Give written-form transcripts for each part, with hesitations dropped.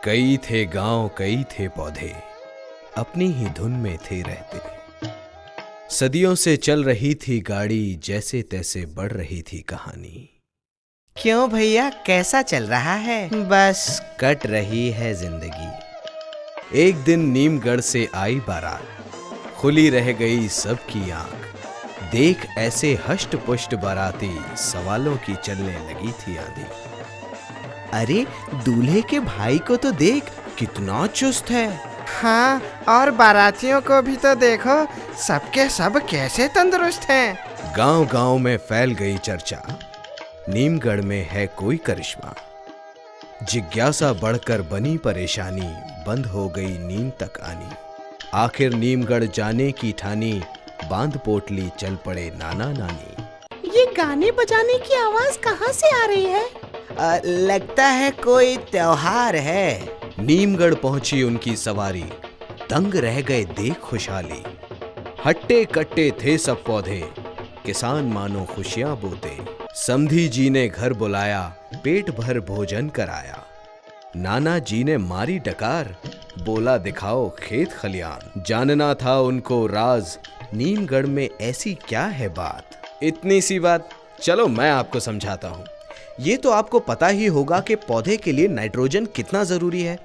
कई थे गांव कई थे पौधे, अपनी ही धुन में थे रहते। सदियों से चल रही थी गाड़ी, जैसे तैसे बढ़ रही थी कहानी। क्यों भैया, कैसा चल रहा है? बस कट रही है जिंदगी। एक दिन नीमगढ़ से आई बारात, खुली रह गई सबकी आंख। देख ऐसे हष्ट पुष्ट बाराती, सवालों की चलने लगी थी आंधी। अरे दूल्हे के भाई को तो देख, कितना चुस्त है। हाँ, और बारातियों को भी तो देखो, सबके सब कैसे तंदुरुस्त हैं। गांव गांव में फैल गई चर्चा, नीमगढ़ में है कोई करिश्मा। जिज्ञासा बढ़कर बनी परेशानी, बंद हो गई नींद तक आनी। आखिर नीमगढ़ जाने की ठानी, बांध पोटली चल पड़े नाना नानी। ये गाने बजाने की आवाज कहाँ से आ रही है? लगता है कोई त्योहार है। नीमगढ़ पहुंची उनकी सवारी, दंग रह गए देख खुशहाली। हट्टे कट्टे थे सब पौधे, किसान मानो खुशियां बोते। समधी जी ने घर बुलाया, पेट भर भोजन कराया। नाना जी ने मारी डकार, बोला दिखाओ खेत खलियान। जानना था उनको राज, नीमगढ़ में ऐसी क्या है बात। इतनी सी बात, चलो मैं आपको समझाता हूँ। ये तो आपको पता ही होगा कि पौधे के लिए नाइट्रोजन कितना जरूरी है।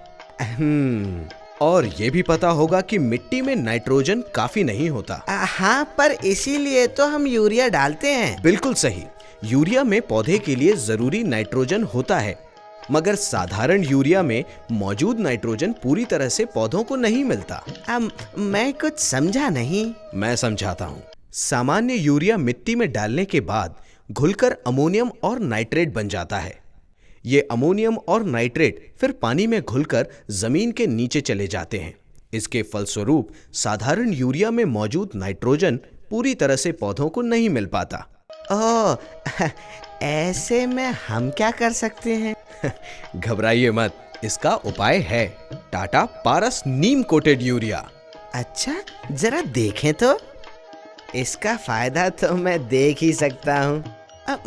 और ये भी पता होगा कि मिट्टी में नाइट्रोजन काफी नहीं होता। हाँ, पर इसीलिए तो हम यूरिया डालते हैं। बिल्कुल सही, यूरिया में पौधे के लिए जरूरी नाइट्रोजन होता है, मगर साधारण यूरिया में मौजूद नाइट्रोजन पूरी तरह से पौधों को नहीं मिलता। मैं कुछ समझा नहीं। मैं समझाता हूँ। सामान्य यूरिया मिट्टी में डालने के बाद घुलकर अमोनियम और नाइट्रेट बन जाता है। ये अमोनियम और नाइट्रेट फिर पानी में घुलकर जमीन के नीचे चले जाते हैं। इसके फलस्वरूप साधारण यूरिया में मौजूद नाइट्रोजन पूरी तरह से पौधों को नहीं मिल पाता। ओह, ऐसे में हम क्या कर सकते हैं? घबराइए मत, इसका उपाय है टाटा पारस नीम कोटेड यूरिया। अच्छा, जरा देखें तो। इसका फायदा तो मैं देख ही सकता हूँ,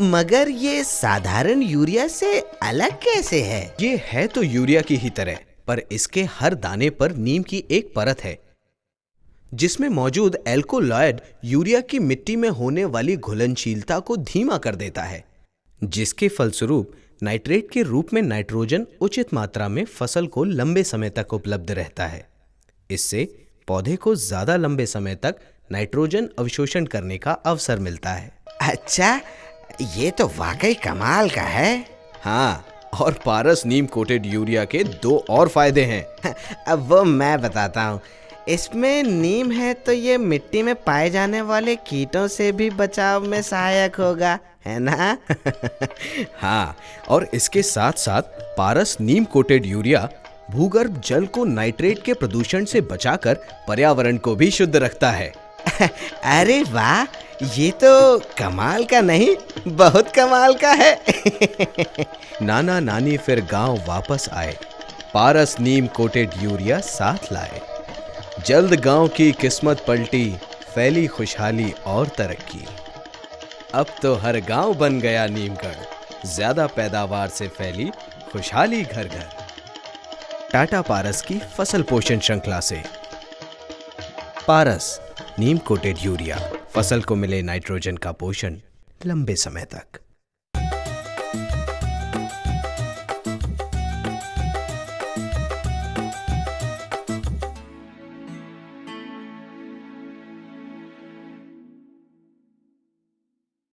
मगर ये साधारण यूरिया से अलग कैसे है? ये है तो यूरिया की ही तरह, पर इसके हर दाने पर नीम की एक परत है, जिसमें मौजूद एल्कोलॉयड यूरिया की मिट्टी में होने वाली घुलनशीलता को धीमा कर देता है, जिसके फलस्वरूप नाइट्रेट के रूप में नाइट्रोजन उचित मात्रा में फसल को लंबे समय तक उपलब्ध रहता है। इससे पौधे को ज्यादा लंबे समय तक नाइट्रोजन अवशोषण करने का अवसर मिलता है। अच्छा, ये तो वाकई कमाल का है। हाँ, और पारस नीम कोटेड यूरिया के दो और फायदे हैं। अब वो मैं बताता हूँ। इसमें नीम है तो ये मिट्टी में पाए जाने वाले कीटों से भी बचाव में सहायक होगा, है ना? हाँ, और इसके साथ साथ पारस नीम कोटेड यूरिया भूगर्भ जल को नाइट्रेट के प्रदूषण से बचाकर पर्यावरण को भी शुद्ध रखता है। अरे वाह, ये तो कमाल का नहीं, बहुत कमाल का है। नाना नानी फिर गांव वापस आए, पारस नीम कोटेड यूरिया साथ लाए। जल्द गांव की किस्मत पलटी, फैली खुशहाली और तरक्की। अब तो हर गांव बन गया नीमगढ़, ज्यादा पैदावार से फैली खुशहाली घर घर। टाटा पारस की फसल पोषण श्रृंखला से। पारस नीम कोटेड यूरिया, फसल को मिले नाइट्रोजन का पोषण लंबे समय तक।